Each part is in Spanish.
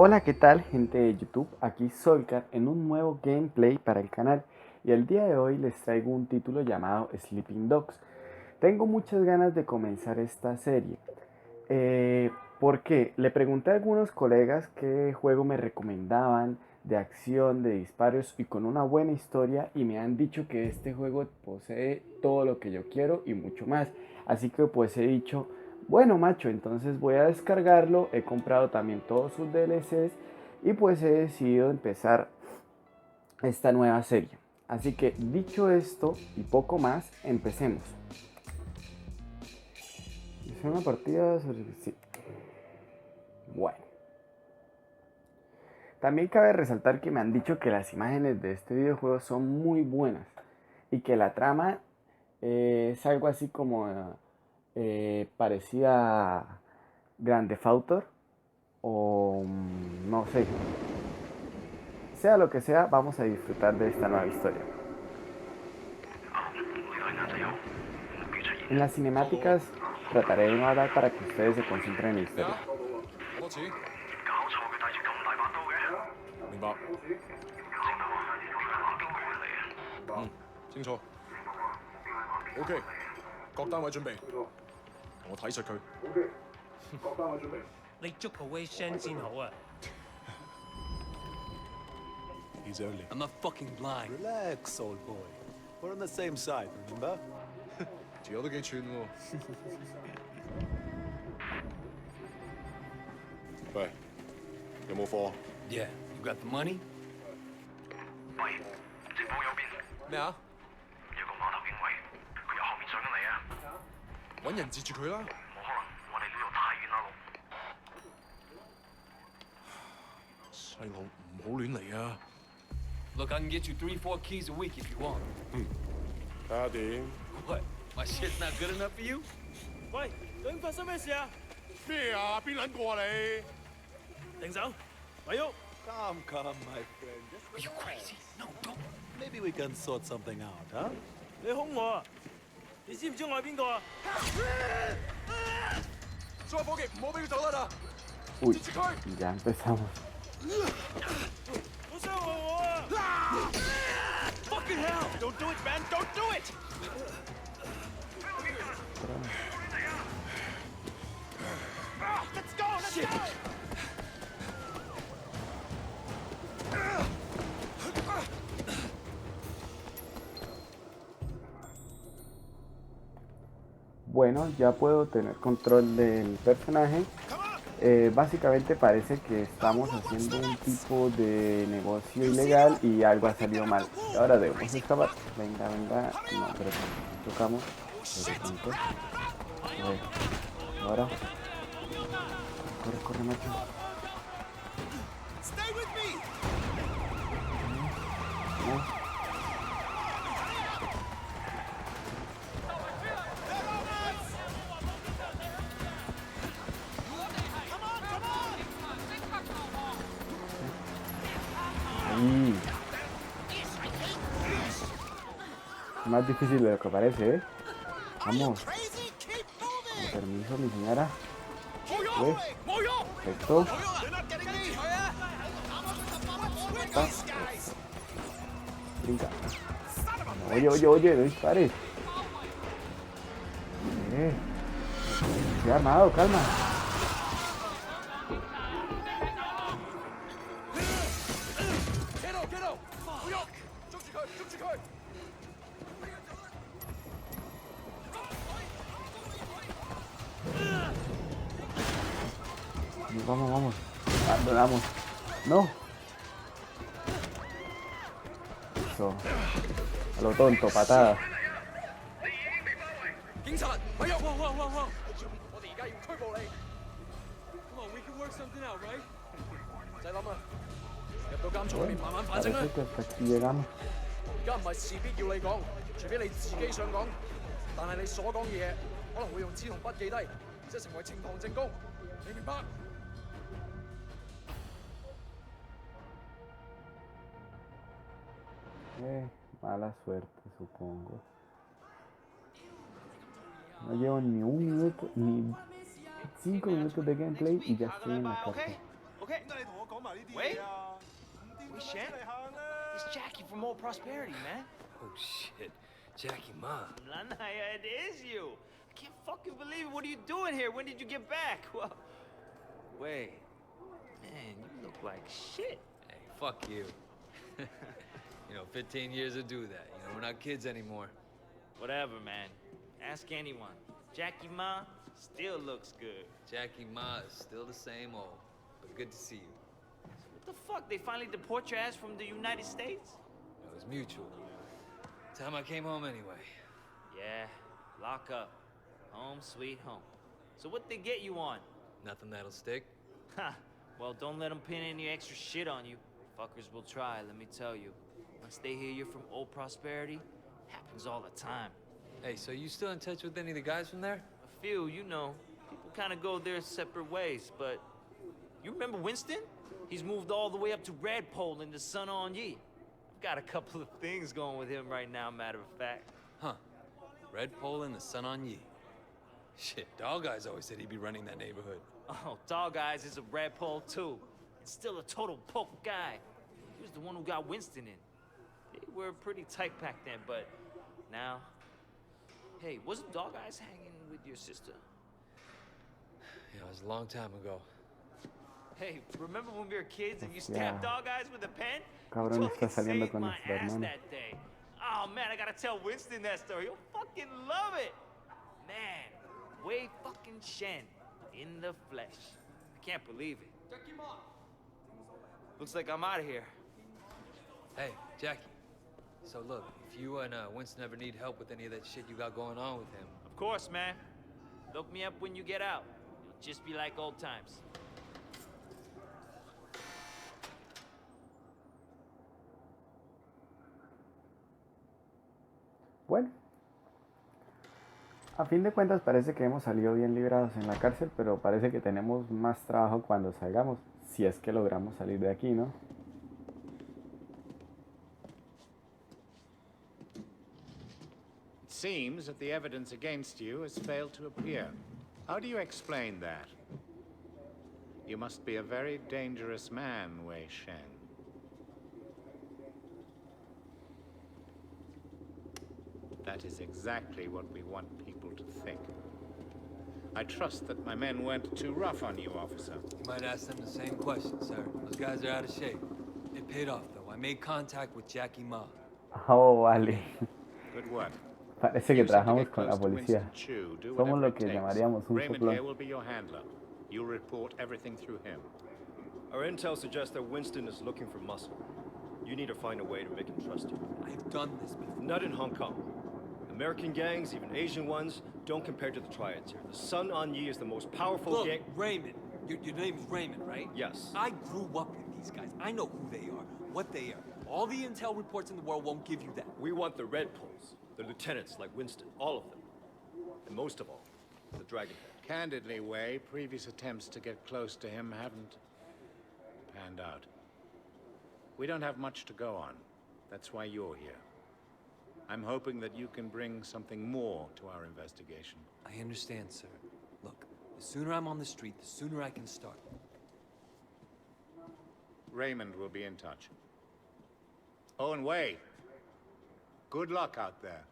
Hola, ¿qué tal, gente de YouTube? Aquí Solcar en un nuevo gameplay para el canal y el día de hoy les traigo un título llamado Sleeping Dogs. Tengo muchas ganas de comenzar esta serie. Porque le pregunté a algunos colegas qué juego me recomendaban de acción, de disparos y con una buena historia, y me han dicho que este juego posee todo lo que yo quiero y mucho más. Así que pues he dicho, bueno macho, entonces voy a descargarlo. He comprado también todos sus DLCs y pues he decidido empezar esta nueva serie. Así que dicho esto y poco más, empecemos. ¿Es una partida? Sí. Bueno. También cabe resaltar que me han dicho que las imágenes de este videojuego son muy buenas y que la trama es algo así como parecida a Grand Theft Auto o no sé. Sea lo que sea, vamos a disfrutar de esta nueva historia. En las cinemáticas trataré de no hablar para que ustedes se concentren en la historia. 明白。清楚。OK，各單位準備，我睇實佢。你捉個 Wei Shan 先好啊！ He's early. I'm not fucking blind. Relax, old boy. We're on the same side, remember? 條友都幾串喎。喂，有冇貨？ Yeah, you got the money? 喂，前方右邊咩啊？有個碼頭警衛，佢由後面上緊嚟啊！揾人截住佢啦！冇可能，我哋呢度太遠啦，細路唔好亂嚟啊！ Look, I can get you 3-4 keys a week if you want. 睇下點？ What? My shit's not good enough for you? 喂，究竟發生咩事啊？咩啊？邊撚個啊你？停手，咪喐！ Come, my friend. Are you crazy? No, don't. Maybe we can sort something out, huh? 你兇我啊！你知唔知我係邊個啊？所有伙計唔好俾佢走甩啦！ Uy, 截住佢！ ya empezamos. 好傷害我啊 Fucking hell! Don't do it, man! Don't do it!！Let's go! Let's Shit. go! Bueno, ya puedo tener control del personaje. Básicamente parece que estamos haciendo un tipo de negocio ilegal y algo ha salido mal. Ahora debemos escapar. Venga, venga. No, pero tocamos. Ahora. Corre, corre, macho. No. Ahí. Más difícil de lo que parece, ¿eh? Vamos. Con permiso, mi señora. ¿Ves? Perfecto. Brinca. Oye, oye, oye, no dispares. Estoy armado, calma. Vamos, vamos. Abandonamos. No. Eso. A lo tonto, patada. 警察，咪喐！我哋而家要拘捕你。Come on, we can work something out, right? 唔使諗啦，入到監倉裏面慢慢反省啦。 Parece que hasta aquí llegamos. 而家唔係事必要你講，除非你自己想講。但係你所講嘅嘢可能會用紙同筆記低，即係成為呈堂證供。你明白？ Mala suerte, supongo. No llevo ni un minuto, ni 5 minutos de gameplay y ya estoy en la cárcel. OK，OK，點解你同我講 Wait. Wait, Shen? It's Jackie from Old Prosperity, man. Oh shit, Jackie Ma. Lanaya, it is you. I can't fucking believe it. What are you doing here? When did you get back? Well, wait. Man, you look like shit. Hey, fuck you. You know, 15 years to do that. You know, we're not kids anymore. Whatever, man. Ask anyone. Jackie Ma still looks good. Jackie Ma is still the same old, but good to see you. What the fuck? They finally deport your ass from the United States? It was mutual. Time I came home anyway. Yeah, lock up. Home sweet home. So what they get you on? Nothing that'll stick. Ha! Well, don't let them pin any extra shit on you. Fuckers will try, let me tell you. Once they hear you're from Old Prosperity, happens all the time. Hey, so you still in touch with any of the guys from there? A few, you know. People kind of go their separate ways, but... You remember Winston? He's moved all the way up to Redpole in the Sun On Ye. I've got a couple of things going with him right now, matter of fact. Huh. Red Pole and the Sun on Ye. Shit, Dog Eyes always said he'd be running that neighborhood. Oh, Dog Eyes is a Redpole too. And still a total poke guy. He was the one who got Winston in. They were pretty tight back then, but now... Hey, wasn't Dog Eyes hanging with your sister? Yeah, it was a long time ago. Hey, remember when we were kids and you Hostia. stabbed Dog Eyes with a pen? Cabrón, You está totally saliendo saved con my nuestra ass hermana. that day. Oh man, I gotta tell Winston that story. He'll fucking love it. Man, way fucking Shen in the flesh. I can't believe it. Looks like I'm out of here. Hey, Jackie. So look, if you and Winston ever need help with any of that shit you got going on with him... Of course, man. Look me up when you get out. It'll just be like old times. Bueno, a fin de cuentas parece que hemos salido bien librados en la cárcel, pero parece que tenemos más trabajo cuando salgamos, si es que logramos salir de aquí, ¿no? It seems that the evidence against you has failed to appear. How do you explain that? You must be a very dangerous man, Wei Shen. That is exactly what we want people to think. I trust that my men weren't too rough on you, officer. You might ask them the same question, sir. Those guys are out of shape. It paid off, though. I made contact with Jackie Ma. Oh, vale. Good work. Parece que Use it to trabajamos get con la close to policía. Winston Chu. Do Somos whatever lo it que takes. llamaríamos un Raymond soplón. here will be your handler. You'll report everything through him. Our intel suggests that Winston is looking for muscle. You need to find a way to make him trust you. I've done this before. Not in Hong Kong. American gangs, even Asian ones, don't compare to the triads here. The Sun On Ye is the most powerful Look, gang... Raymond. Your name is Raymond, right? Yes. I grew up with these guys. I know who they are, what they are. All the intel reports in the world won't give you that. We want the Red Poles, the lieutenants like Winston, all of them. And most of all, the Dragonhead. Candidly, Wei, previous attempts to get close to him haven't panned out. We don't have much to go on. That's why you're here. I'm hoping that you can bring something more to our investigation. I understand, sir. Look, the sooner I'm on the street, the sooner I can start. Raymond will be in touch. Oh, and Wei, good luck out there.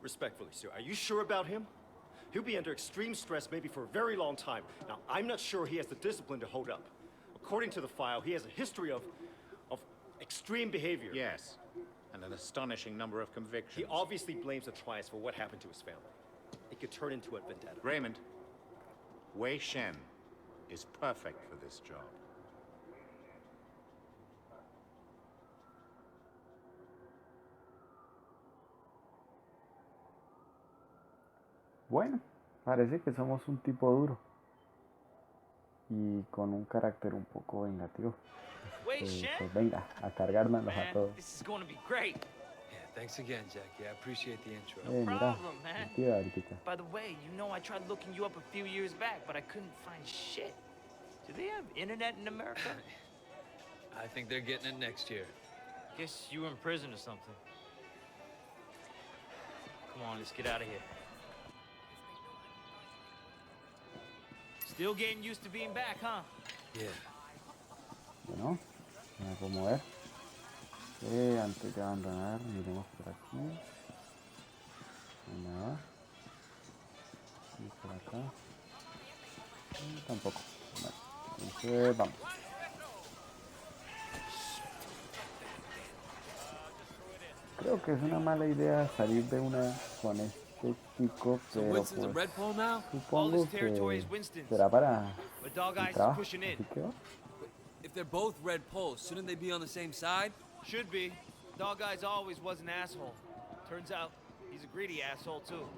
Respectfully, sir, are you sure about him? He'll be under extreme stress maybe for a very long time. Now, I'm not sure he has the discipline to hold up. According to the file, he has a history of extreme behavior. Yes, and an astonishing number of convictions. He obviously blames the triads for what happened to his family. It could turn into a vendetta. Raymond, Wei Shen is perfect for this job. Bueno, parece que somos un tipo duro y con un carácter un poco vengativo. Wait, Shen? Pues venga, a cargárnoslos a Man, todos. this is going to be great. Yeah, thanks again, Jackie. I appreciate the intro. Mira, problem, man. el tío de ahorita. By the way, you know I tried looking you up a few years back, but I couldn't find shit. Do they have internet in America? I think they're getting it next year. Guess you were in prison or something. Come on, let's get out of here. Still getting used to being back, huh? Yeah. Bueno, me puedo mover. Antes de abandonar, miremos por aquí. Nada. Y por acá. Tampoco. Vale. Entonces, vamos. Creo que es una mala idea salir de una con este chico, So pero Winston's a pues red pole now? supongo this territory is que Winston's. será para But Dog el Eyes is trabajo. pushing in. Así que va. If they're both red poles, shouldn't they be on the same side? Should be. Dog Eyes always was an asshole. Turns out he's a greedy asshole too.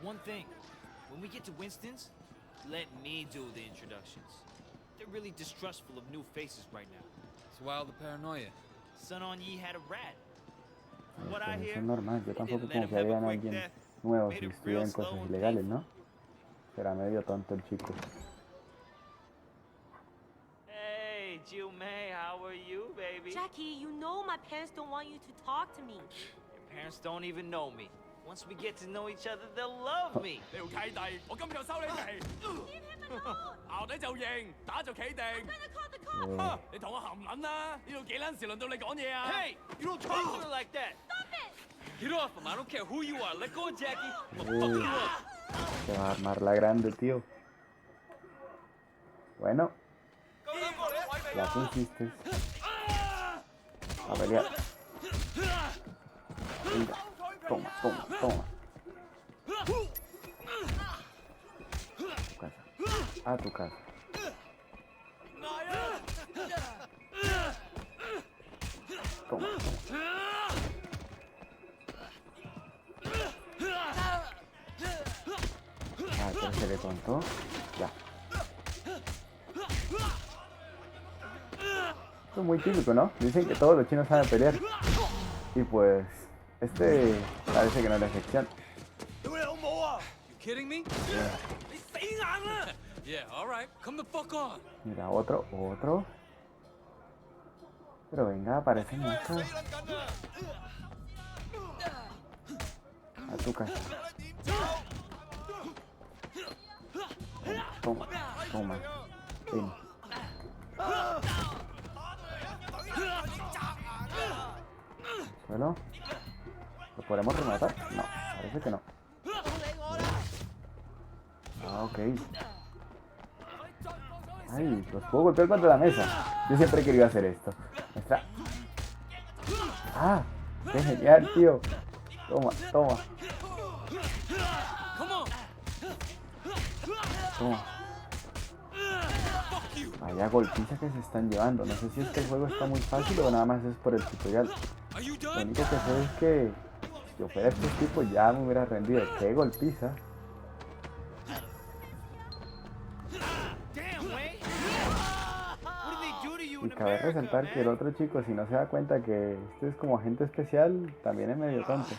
One thing, when we get to Winston's, let me do the introductions. They're really distrustful of new faces right now. It's wild the paranoia. Sun On Yi had a rat. From what I Pues hear, eso es normal. Yo they tampoco didn't let him have confiaría a en quick alguien death. nuevo Made si it estuviera real en cosas slow and ilegales, painful. ¿no? Será medio tonto el chico. Hey, Jiu Mei, how are you, baby? Jackie, you know my parents don't want you to talk to me. Your parents don't even know me. Once we get to know each other, they'll love me. 你條契弟，我今日就收你皮。 Leave him alone! 淆底就認，打就企定。 I'm gonna call the cops! 你同我含撚啦！呢度幾撚時輪到你講嘢啊？ Hey, you don't talk to her like that. Stop it! Get off him. I don't care who you are. Let go of Jackie. I'll fuck Uy, you up. se va a armar la grande, tío. Bueno, ya que insistes. A pelear. Venga, toma, toma, toma. Tu casa. A tu casa. Toma, toma. Ah, pero se le tonto. Ya. Esto es muy típico, ¿no? Dicen que todos los chinos saben pelear. Y pues, este parece que no es la excepción. You kidding me? Yeah, alright. Come the fuck on. Mira, otro. Pero venga, parece mucho. A tu casa. Toma, toma. Ven. ¿Suelo? ¿Lo podemos rematar? No, parece que no. Ah, ok. Ay, los puedo golpear contra la mesa. Yo siempre he querido hacer esto. Muestra. Ah, qué genial, tío. Toma, toma. Toma. Vaya golpiza que se están llevando. No sé si es que el juego está muy fácil o nada más es por el tutorial. Are you Lo done? único que sé es que si yo fuera estos tipos ya me hubiera rendido. Qué golpiza. Damn, Wayne. What did they do to you Y in cabe America, resaltar que el man? otro chico, si no se da cuenta que este es como agente especial, también es medio tonto.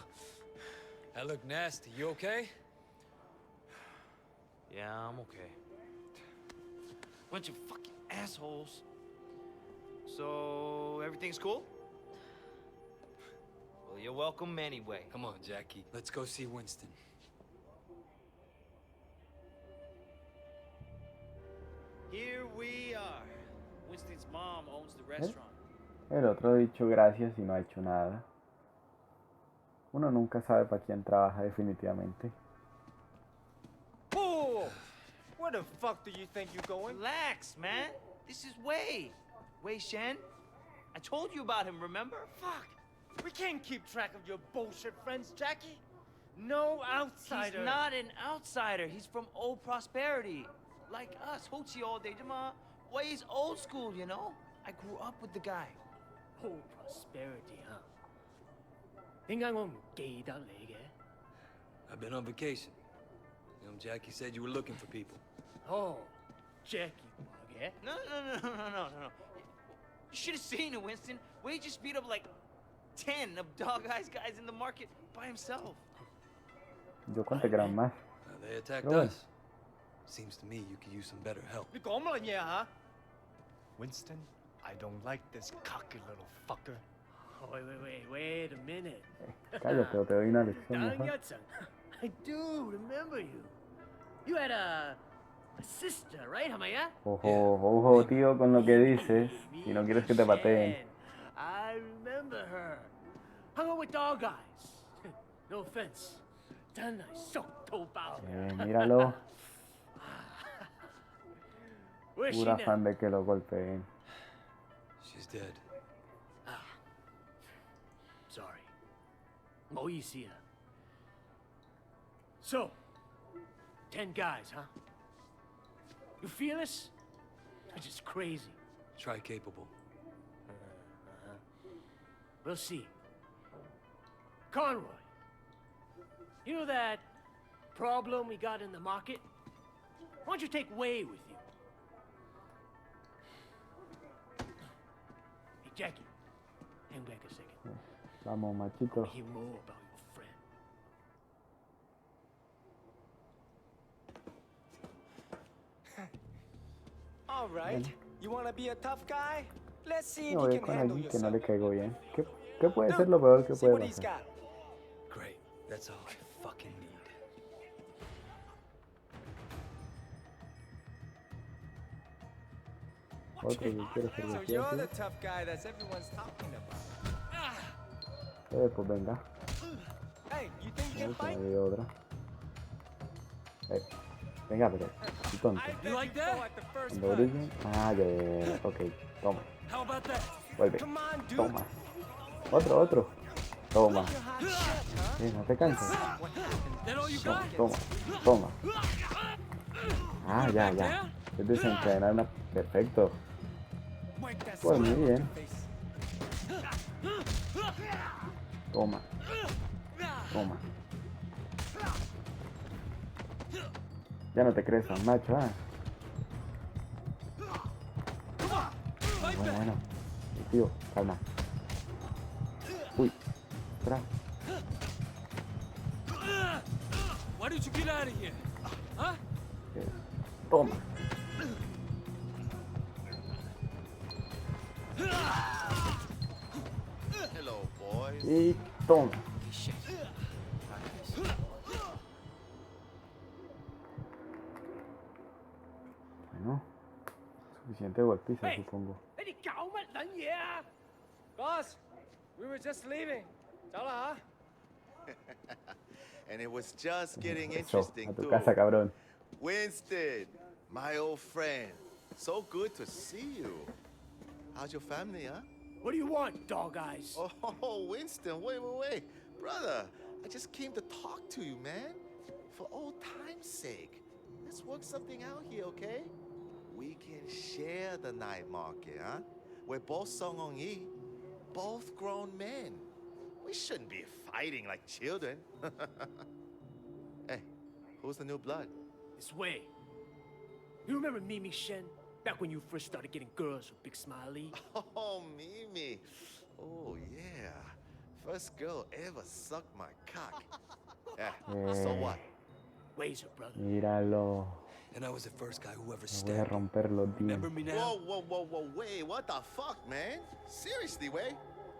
That looked nasty. You okay? Yeah, I'm okay. Bunch of fucking assholes. So, everything's cool? Well, you're welcome anyway. Come on, Jackie. Let's go see Winston. Here we are. Winston's mom owns the restaurant. El otro ha dicho gracias y no ha hecho nada. Uno nunca sabe para quién trabaja definitivamente. Whoa! Where the fuck do you think you're going? Relax, man. This is Wei. Wei Shen. I told you about him, remember? Fuck! We can't keep track of your bullshit friends, Jackie. No outsider. He's not an outsider. He's from old prosperity. Like us. Hochi all day. Wei's old school, you know? I grew up with the guy. Oh, prosperity, huh? 點解我唔記得你嘅？ I've been on vacation. Jackie said you were looking for people. Oh, Jackie 話嘅。 No. You should have seen it, Winston. Wei just beat up like 10 of Dog Eyes guys in the market by himself. Yo conté que eran más. They attacked Pero bueno. us. Seems to me you could use some better help. 你講乜嘢嚇？Winston, I don't like this cocky little fucker. Oh, wait a minute. Cállate o te doy una lección Dang mejor. Yatsen. I do remember you. You had a sister, right, Hamaya? Ojo, ojo, tío, con lo que dices. Si no quieres que te pateen. I remember her. Hung out with dog eyes. No offense. Tan I so Míralo. Where's she Pura now? fan de que lo golpeen. She's dead. Sorry. No easier. So, 10 guys, huh? You fearless? Which is crazy. Try capable. We'll see. Conroy, you know that problem we got in the market? Why don't you take Way with you? Hey, Jackie, hang back a second. Vamos, machito. Hear more about your friend. All right. You want to be a tough guy? Let's see if Me you voy can con handle alguien que no yourself. le caigo bien. ¿Qué puede ser lo peor que See what puede he's pasar? got. Great. That's all I fucking need. Otro que quiere ser So gracioso. you're the tough guy that everyone's talking about. Pues venga. Hey, you think you can Vamos a fight? ver otra. Venga, pero. Tu tonto. I bet you fall at the first Cuando punch. brillen. Ah, ya. Ok, toma. How about that? Vuelve. Come on, dude. Toma. Otro. Toma. You're hot shit, huh? No te canses. What happened? That all you Toma, got? toma. Ah, ya. Es desencadenar una. Perfecto. Wipe that Pues muy smile off bien. your face. Toma. Ya no te crees tan macho, ¿ah? Bueno. Tío, calma. Uy. Atrás. Why don't you get out of here? Huh? Toma. Hello, boys. Y toma. Bueno. Suficiente golpiza, supongo. Boss, we were just leaving. 走了 And it was just getting Eso, interesting, a tu too. casa, cabrón. Winston, my old friend. So good to see you. How's your family, huh? What do you want, dog eyes? Oh, Winston, wait. Brother, I just came to talk to you, man. For old time's sake. Let's work something out here, okay? We can share the night market, huh? We're both Song Yi, both grown men. We shouldn't be fighting like children. Hey, who's the new blood? This way. You remember Mimi Shen? Back when you first started getting girls with Big Smiley? Oh, Mimi. Oh, yeah. First girl ever sucked my cock. Yeah, so what? Way's her brother. Míralo. And I was the first guy who ever Me voy a stabbed. romper los Remember dientes. me now? Whoa, wait, what the fuck, man? Seriously, Way?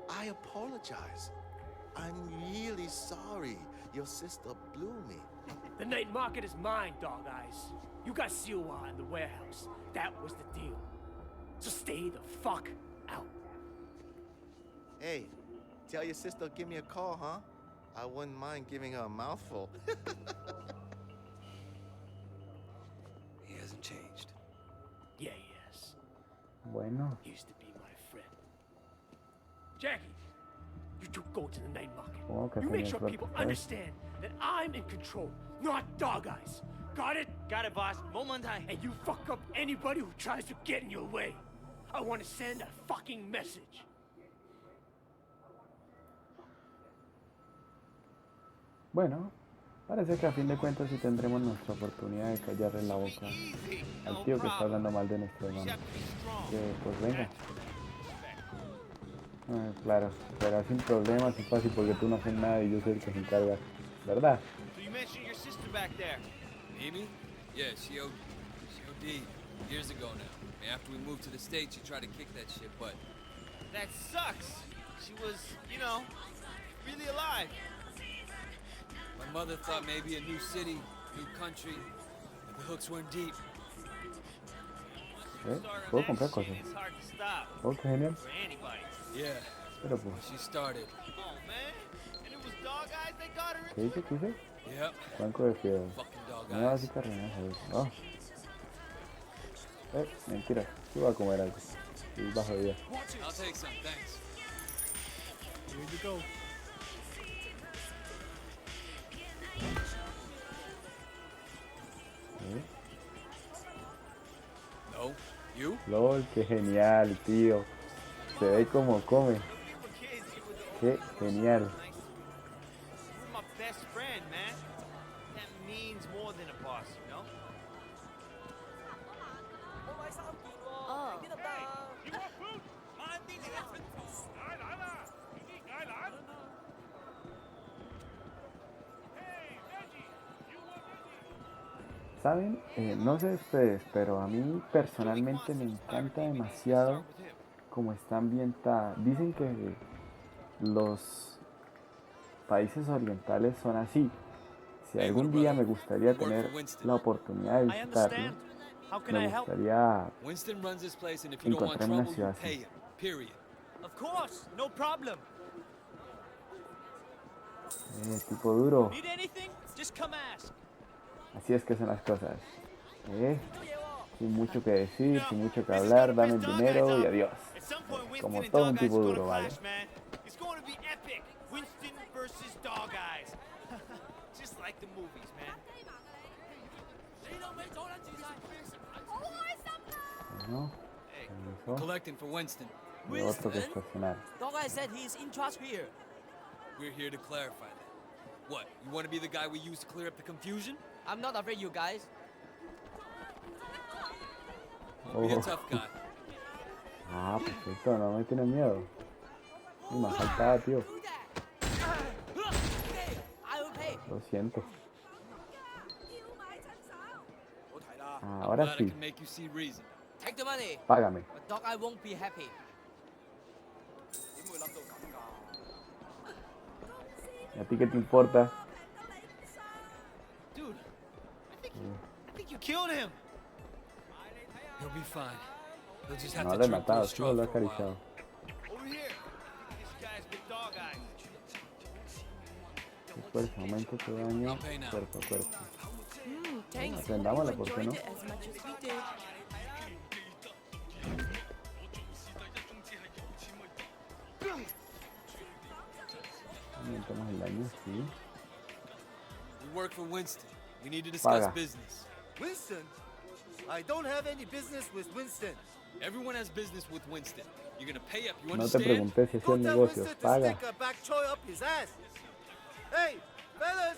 I apologize. I'm really sorry. Your sister blew me. The night market is mine, dog eyes. You got Siwa in the warehouse. That was the deal. So stay the fuck out. Hey, tell your sister give me a call, huh? I wouldn't mind giving her a mouthful. He hasn't changed. Yeah, yes. Bueno. Used to be my friend. Jackie, you two go to the night Supongo que market. You make tenía sure suerte, people ¿sabes? understand that I'm in control, not dog eyes. Got it? Got it, boss. Moment time. And you fuck up anybody who tries to get in your way. I want to send a fucking message. Bueno, parece que a fin de cuentas sí tendremos nuestra oportunidad de callarle la boca al tío que está hablando mal de nuestro hermano. Que pues venga. Claro, será sin problemas y fácil porque tú no haces nada y yo soy el que se encarga, ¿verdad? So you mentioned your sister back there. Amy? Yeah, she OD'd years ago now. I mean, after we moved to the States, she tried to kick that shit, but That sucks. she was, you know, really alive. My mother thought maybe a new city, new country, but the hooks weren't deep. Puedo comprar cosas. It's hard to stop Oh, qué genial. for anybody. Yeah, Pero pues, she started. Oh man, and it was dog eyes that got her ¿qué dice? ¿Qué dice? Yep, Banco de fiebre. fucking dog Una eyes. básica reina. Oh. Mentira. Sí voy a comer algo. Estoy bajo de vida. I'll take some, thanks. Here you go. No, you? LOL, qué genial, tío. Se ve como come. Qué genial. You're my best friend, man. That means more than a boss, you know? ¿Saben? No sé ustedes, pero a mí personalmente me encanta demasiado cómo está ambientada. Dicen que los países orientales son así. Si algún día me gustaría tener la oportunidad de visitarlo, me gustaría Winston runs this place, and if you don't want encontrarme una trouble, ciudad you pay así. him. Period. Of course, no problem. Tipo duro. Need anything? Just come ask. Así es que son las cosas. Sin mucho que decir, sin mucho que hablar, dame el dinero y adiós. At some point, Winston Como and todo Dog un Eyes tipo is duro, gonna ¿vale? clash, man. It's going to be epic. Winston versus Dog Eyes. Just like the movies, man. Bueno, eso. Collecting for Winston. Y otro que estacionar. Dog Eye said he's in charge here. We're here to clarify that. What, you want to be the guy we use to clear up the confusion? I'm not afraid, you guys. Don't be a tough guy. Ah, perfecto, no me tiene miedo. Y me faltaba, tío. I will pay. Lo siento. I'm Ahora glad I sí, can make you see reason. Take the money. págame. But Dog Eye won't be happy. ¿Y a ti qué te importa? Dude, I think you killed him. He'll be fine. He'll just have No to lo he trip through matado, a straw solo lo he for a while. acariciado. Over here. This guy's with Dog Eyes. Esfuerzo, aumenta tu daño cuerpo a cuerpo. Thanks. Aprendámosla, ¿por qué no? Enjoyed it as much as we did. Aumentamos el daño, sí. We work for Winston. We need to discuss Paga. business. Winston? I don't have any business with Winston. Everyone has business with Winston. You're gonna pay up, you No te understand? pregunté si hacían Tell negocios, Winston to paga. stick a back choy up his ass. Hey, fellas!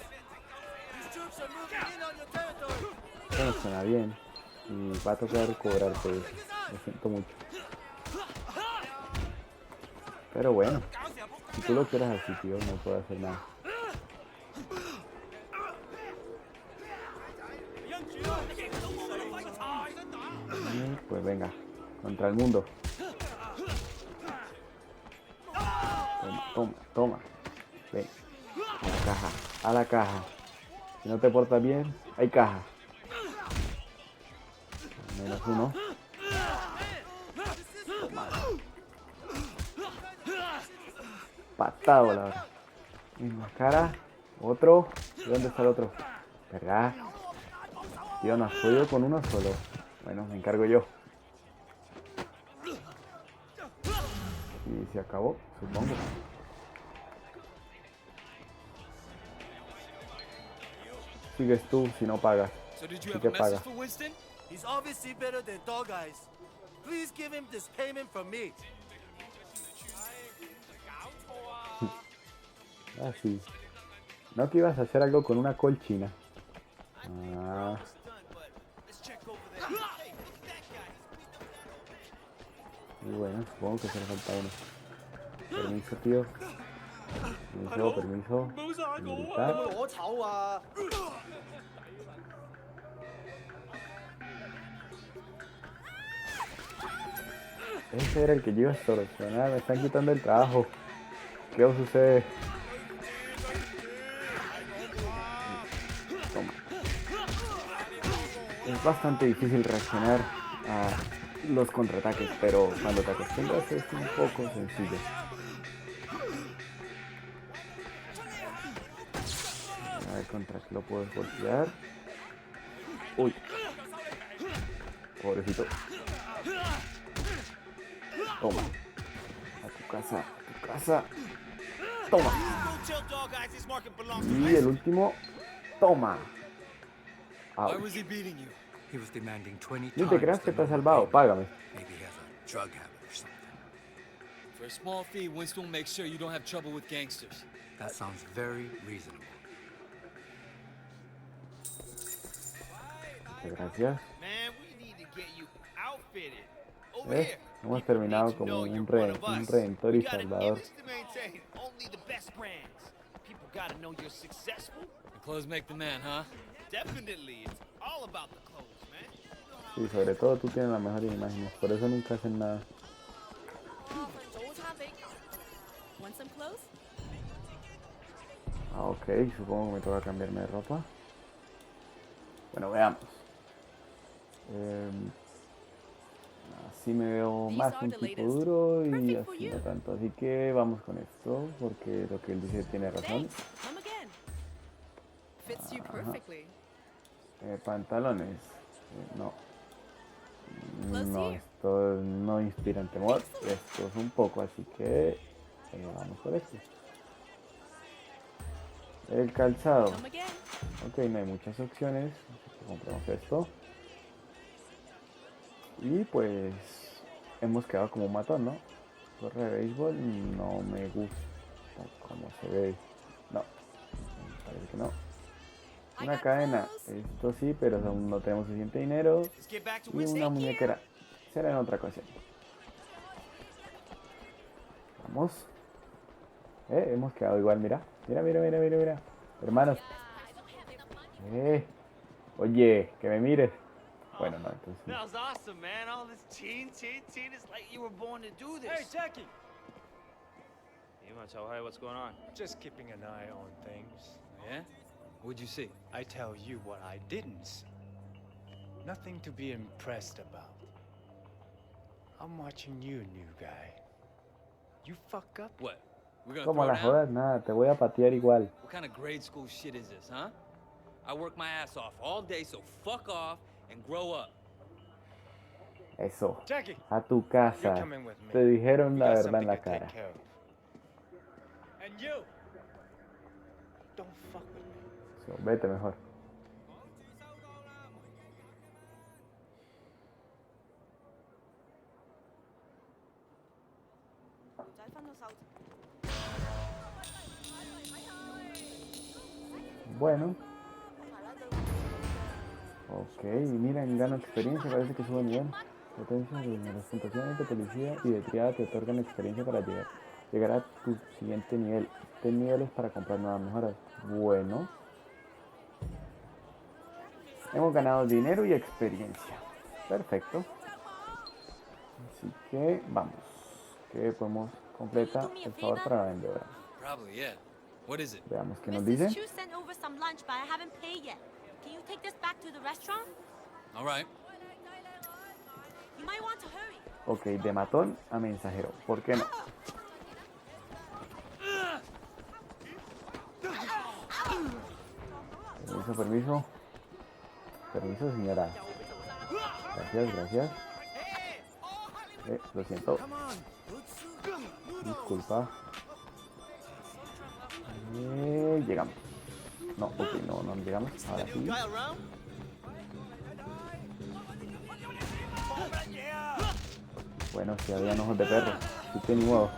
These troops are moving in on your territory. Esto no suena bien. Y va a tocar cobrarte eso. Lo siento mucho. Pero bueno, si tú lo quieres así, tío, no puedo hacer nada. Y pues venga, contra el mundo. Toma, toma, toma. Ven, a la caja, a la caja. Si no te portas bien, hay caja. Menos uno. Patado, la verdad. En la cara. Otro. ¿Y dónde está el otro? Verga. Tío, no has podido con uno solo. Bueno, me encargo yo. Y se acabó, supongo. Sigues tú si no pagas. So did Si you have te a message paga. for Winston? He's obviously better than Dog Eyes. Please give him this payment from me. Ah, sí. No que ibas a hacer algo con una colchina. Ah. Y bueno, supongo que se le falta uno. Permiso, tío. Permiso, permiso. Militar. 攞籌啊！ Ese era el que yo iba a solucionar. Me están quitando el trabajo. ¿Qué os sucede? Toma. Es bastante difícil reaccionar a los contraataques, pero cuando te acostumbras es un poco sencillo. A ver contra qué lo puedes golpear. Uy. Pobrecito. Toma. A tu casa, a tu casa. Toma. Y el último. Toma. Why was he beating you? He was demanding 20 Ni te creas que te has salvado, págame. Maybe he has a drug habit or something. For a small fee, Winston will make sure you don't have trouble with gangsters. That sounds very reasonable. Gracias. Man, we need to get you outfitted. Over here. Hemos terminado como un redentor y salvador. Only the best brands. People gotta know you're successful. The clothes make the man, huh? Definitely. It's all about the clothes, man. Sí, sobre todo tú tienes las mejores imágenes, por eso nunca hacen nada. Want some clothes? Ah, ok, supongo que me toca cambiarme de ropa. Bueno, veamos. Así me veo más un tipo duro y así no tanto. Así que vamos con esto, porque lo que él dice tiene razón. Come again. Fits you perfectly. Pantalones. No. No, esto no inspira temor. Esto es un poco, así que vamos por esto. El calzado. Ok, no hay muchas opciones. Así que compramos esto. Y pues hemos quedado como un matón, ¿no? Gorra de béisbol no me gusta como se ve. No, parece que no. Una cadena, esto sí, pero aún no tenemos suficiente dinero. Y una muñequera, será en otra ocasión. Vamos. Hemos quedado igual, mira. Mira. Hermanos. Oye, que me mires. Bueno, no, entonces. That was awesome, man. All this teen. It's like you were born to do this. Hey, Jackie! Hey, Macho, hey, what's going on? Just keeping an eye on things. Yeah? What'd you see? I tell you what I didn't see. Nothing to be impressed about. I'm watching you, new guy. You fuck up? What? We're gonna Como throw la down? jodas, nada, te voy a patear igual. What kind of grade school shit is this, huh? I work my ass off all day, so fuck off and grow up. Eso. Jackie, A tu casa. you're coming with me. Te dijeron We la got verdad en something la to take cara. care of. And you, don't fuck with me. So, vete mejor. Bueno. Ok, miren, gano experiencia, parece que sube nivel. Potencia de las puntuaciones de policía y de triada te otorgan experiencia para llegar a tu siguiente nivel. Ten niveles para comprar nuevas mejoras. Bueno. Hemos ganado dinero y experiencia. Perfecto. Así que vamos. ¿Qué podemos completar el favor para la vendedora? Probably, yeah. What is it? Veamos qué nos dice. Chu sent over some lunch, but I haven't paid yet. Can you take this back to the restaurant? All right. You might want to hurry. Ok, de matón a mensajero. ¿Por qué no? Permiso. Permiso, señora. Gracias. Lo siento. Disculpa. Llegamos. No, ok, no llegamos. Ahora sí. Bueno, si habían ojos de perro. Así que ni modo.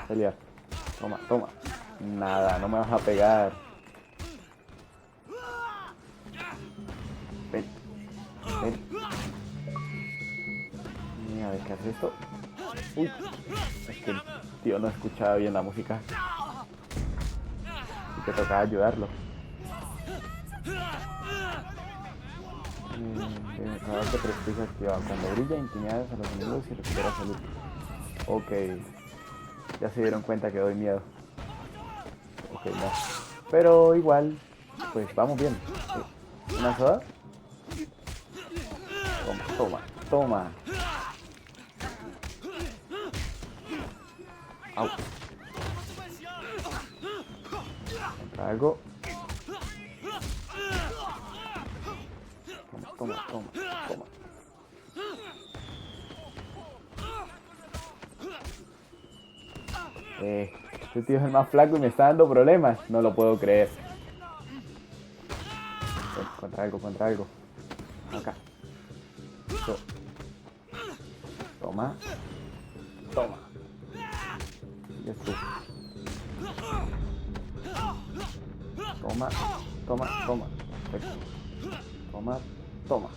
Pelear. Toma. Nada, no me vas a pegar. Ven. A ver qué hace esto. Uy. Es que el tío no escuchaba bien la música. Y te tocaba ayudarlo. Radar de prestigio activado. Cuando brilla, intimidas a los enemigos y recupera salud. Ok. Ya se dieron cuenta que doy miedo. Ok, no. Pero igual, pues vamos bien. ¿Una soda? Toma, toma, toma. Au. Contra algo. Toma, toma, toma, toma. Este tío es el más flaco y me está dando problemas. No lo puedo creer. Contra algo, contra algo. Acá. Listo. Toma. Toma. Sigues tú. Toma. Toma. Toma. Perfecto. Toma. Toma.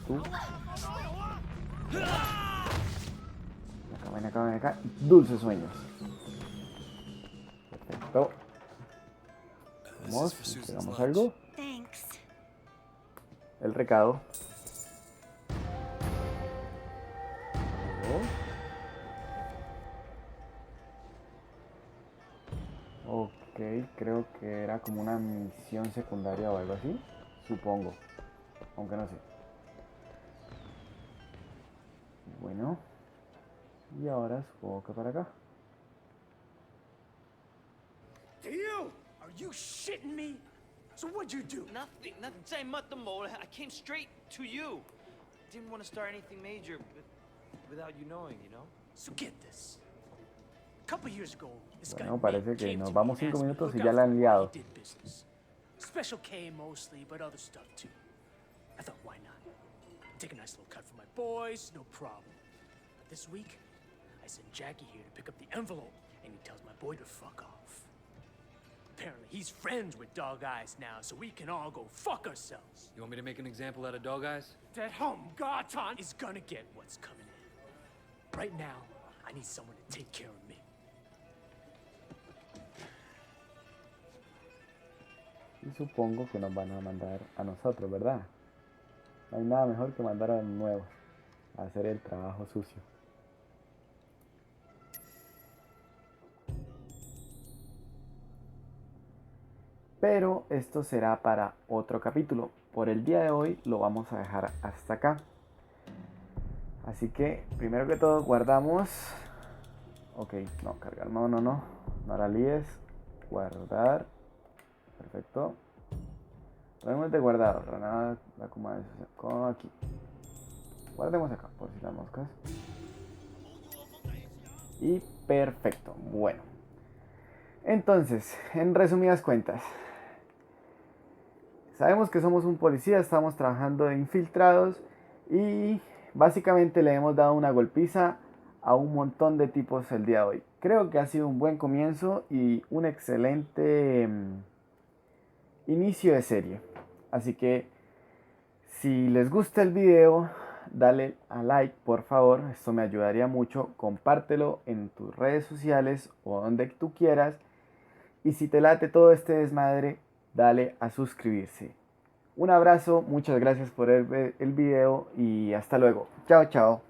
Tú. Ven acá, ven acá. Dulces sueños. Perfecto. Vamos, entregamos algo. Thanks. El recado. Ok, creo que era como una misión secundaria o algo así. Supongo. Aunque no sé. Bueno. Y ahora supongo que para acá. To you! Are you shitting me? So what'd you do? Nothing. Say mother. I came straight to you. Didn't want to start anything major without you knowing, you know? So get this. A couple years ago, this guy Bueno, parece Nick que came nos to me vamos and 5 asked me to minutos y look ya out la for han him liado. while he did business. Special K mostly, but other stuff too. I thought, why not? Take a nice little cut for my boys, no problem. But this week, I sent Jackie here to pick up the envelope, and he tells my boy to fuck off. Apparently, he's friends with Dog Eyes now, so we can all go fuck ourselves. You want me to make an example out of Dog Eyes? That Garton is gonna get what's coming in. Right now, I need someone to take care of me. Y supongo que nos van a mandar a nosotros, ¿verdad? No hay nada mejor que mandar a los nuevos a hacer el trabajo sucio. Pero esto será para otro capítulo. Por el día de hoy lo vamos a dejar hasta acá. Así que, primero que todo, guardamos. Ok, no, cargar, no la líes. Guardar. Perfecto. Ponemos de guardado. Granada, la coma como aquí. Guardemos acá, por si las moscas. Y perfecto. Bueno. Entonces, en resumidas cuentas. Sabemos que somos un policía, estamos trabajando de infiltrados y básicamente le hemos dado una golpiza a un montón de tipos el día de hoy. Creo que ha sido un buen comienzo y un excelente inicio de serie. Así que si les gusta el video, dale a like por favor, esto me ayudaría mucho. Compártelo en tus redes sociales o donde tú quieras. Y si te late todo este desmadre, dale a suscribirse. Un abrazo, muchas gracias por ver el video y hasta luego. Chao, chao.